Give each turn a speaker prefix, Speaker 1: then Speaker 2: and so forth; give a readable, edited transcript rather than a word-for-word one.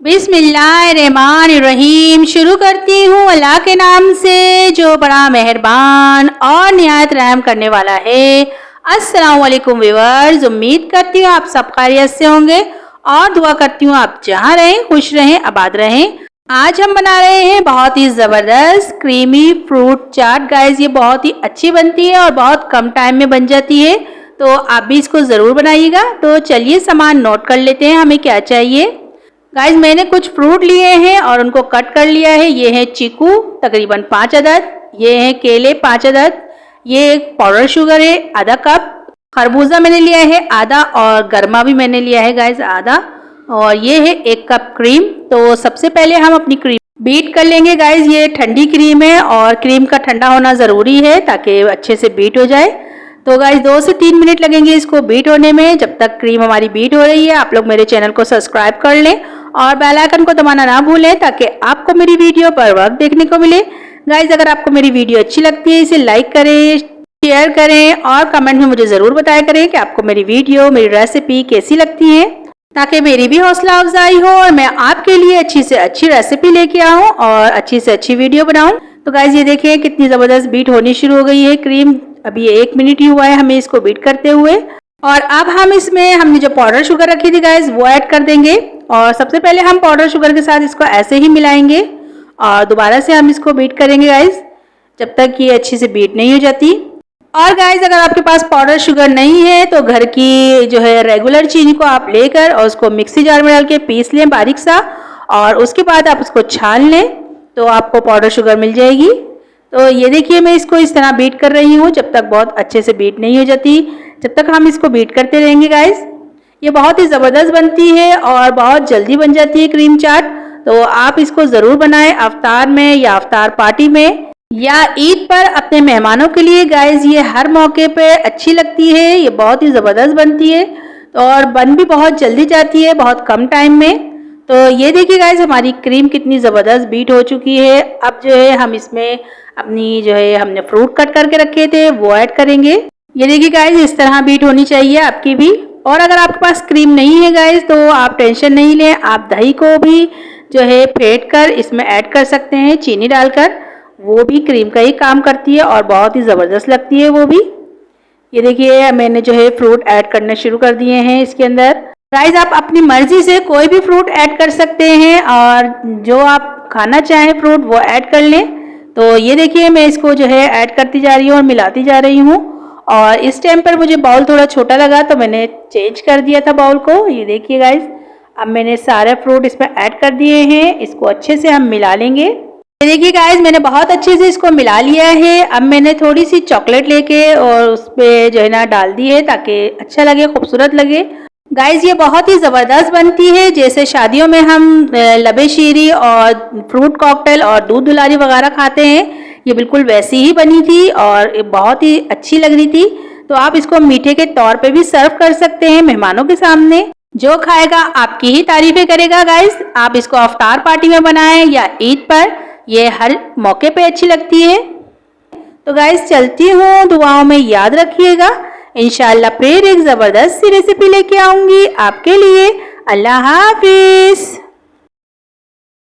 Speaker 1: बिस्मिल्लाहिर्रहमानिर्रहीम। शुरू करती हूँ अल्लाह के नाम से जो बड़ा मेहरबान और निहायत रहम करने वाला है। अस्सलाम वालेकुम व्यूअर्स, उम्मीद करती हूँ आप सब खैरियत से होंगे और दुआ करती हूँ आप जहाँ रहें खुश रहें आबाद रहें। आज हम बना रहे हैं बहुत ही ज़बरदस्त क्रीमी फ्रूट चाट। गाइस ये बहुत ही अच्छी बनती है और बहुत कम टाइम में बन जाती है, तो आप भी इसको ज़रूर बनाइएगा। तो चलिए सामान नोट कर लेते हैं हमें क्या चाहिए। गाइस मैंने कुछ फ्रूट लिए हैं और उनको कट कर लिया है। ये है चीकू तकरीबन 5 अदद, ये है केले 5 अदद, ये पाउडर शुगर है आधा कप, खरबूजा मैंने लिया है आधा और गर्मा भी मैंने लिया है गाइस आधा, और ये है 1 कप क्रीम। तो सबसे पहले हम अपनी क्रीम बीट कर लेंगे। गाइस ये ठंडी क्रीम है और क्रीम का ठंडा होना ज़रूरी है ताकि अच्छे से बीट हो जाए। तो गाइस 2 से 3 मिनट लगेंगे इसको बीट होने में। जब तक क्रीम हमारी बीट हो रही है आप लोग मेरे चैनल को सब्सक्राइब कर लें और बेल आइकन को दबाना ना भूलें ताकि आपको मेरी वीडियो पर वक्त देखने को मिले। गाइस अगर आपको मेरी वीडियो अच्छी लगती है इसे लाइक करें, शेयर करें और कमेंट में मुझे ज़रूर बताया करें कि आपको मेरी वीडियो मेरी रेसिपी कैसी लगती है, ताकि मेरी भी हौसला अफजाई हो और मैं आपके लिए अच्छी से अच्छी रेसिपी लेके आऊँ और अच्छी से अच्छी वीडियो बनाऊँ। तो गाइस ये देखिए कितनी ज़बरदस्त बीट होनी शुरू हो गई है क्रीम। अभी 1 मिनट ही हुआ है हमें इसको बीट करते हुए। और अब हम इसमें हमने जो पाउडर शुगर रखी थी गाइस वो ऐड कर देंगे। और सबसे पहले हम पाउडर शुगर के साथ इसको ऐसे ही मिलाएंगे और दोबारा से हम इसको बीट करेंगे गाइस जब तक ये अच्छी से बीट नहीं हो जाती। और गाइस अगर आपके पास पाउडर शुगर नहीं है तो घर की जो है रेगुलर चीनी को आप लेकर और उसको मिक्सी जार में डाल के पीस लें बारीक सा, और उसके बाद आप उसको छान लें तो आपको पाउडर शुगर मिल जाएगी। तो ये देखिए मैं इसको इस तरह बीट कर रही हूँ जब तक बहुत अच्छे से बीट नहीं हो जाती, जब तक हम इसको बीट करते रहेंगे गाइस। ये बहुत ही ज़बरदस्त बनती है और बहुत जल्दी बन जाती है क्रीम चाट। तो आप इसको ज़रूर बनाएं अफ्तार में या अफ्तार पार्टी में या ईद पर अपने मेहमानों के लिए। गाइस ये हर मौके पे अच्छी लगती है, ये बहुत ही ज़बरदस्त बनती है और बन भी बहुत जल्दी जाती है बहुत कम टाइम में। तो ये देखिए गाइस हमारी क्रीम कितनी ज़बरदस्त बीट हो चुकी है। अब जो है हम इसमें अपनी जो है हमने फ्रूट कट करके रखे थे वो ऐड करेंगे। ये देखिए गाइस इस तरह बीट होनी चाहिए आपकी भी। और अगर आपके पास क्रीम नहीं है गाइस तो आप टेंशन नहीं लें, आप दही को भी जो है फेंट कर इसमें ऐड कर सकते हैं चीनी डालकर, वो भी क्रीम का ही काम करती है और बहुत ही ज़बरदस्त लगती है वो भी। ये देखिए मैंने जो है फ्रूट ऐड करने शुरू कर दिए हैं इसके अंदर। गाइस आप अपनी मर्जी से कोई भी फ्रूट ऐड कर सकते हैं और जो आप खाना चाहें फ्रूट वो ऐड कर लें। तो ये देखिए मैं इसको जो है ऐड करती जा रही हूँ और मिलाती जा रही हूँ। और इस टाइम पर मुझे बाउल थोड़ा छोटा लगा तो मैंने चेंज कर दिया था बाउल को। ये देखिए गाइस अब मैंने सारे फ्रूट इसमें ऐड कर दिए हैं, इसको अच्छे से हम मिला लेंगे। ये देखिए गाइस मैंने बहुत अच्छे से इसको मिला लिया है। अब मैंने थोड़ी सी चॉकलेट लेके और उस पर जो है ना डाल दी है ताकि अच्छा लगे खूबसूरत लगे। गाइस ये बहुत ही ज़बरदस्त बनती है, जैसे शादियों में हम लबे शीरी और फ्रूट कॉकटेल और दूध दुलारी वगैरह खाते हैं, ये बिल्कुल वैसी ही बनी थी और बहुत ही अच्छी लग रही थी। तो आप इसको मीठे के तौर पे भी सर्व कर सकते हैं मेहमानों के सामने, जो खाएगा आपकी ही तारीफें करेगा। गाइस आप इसको अफ्तार पार्टी में बनाएं या ईद पर, ये हर मौके पे अच्छी लगती है। तो गाइस चलती हूँ, दुआओं में याद रखिएगा। इंशाल्लाह फिर एक ज़बरदस्त सी रेसिपी लेके आऊँगी आपके लिए। अल्लाह हाफिज़।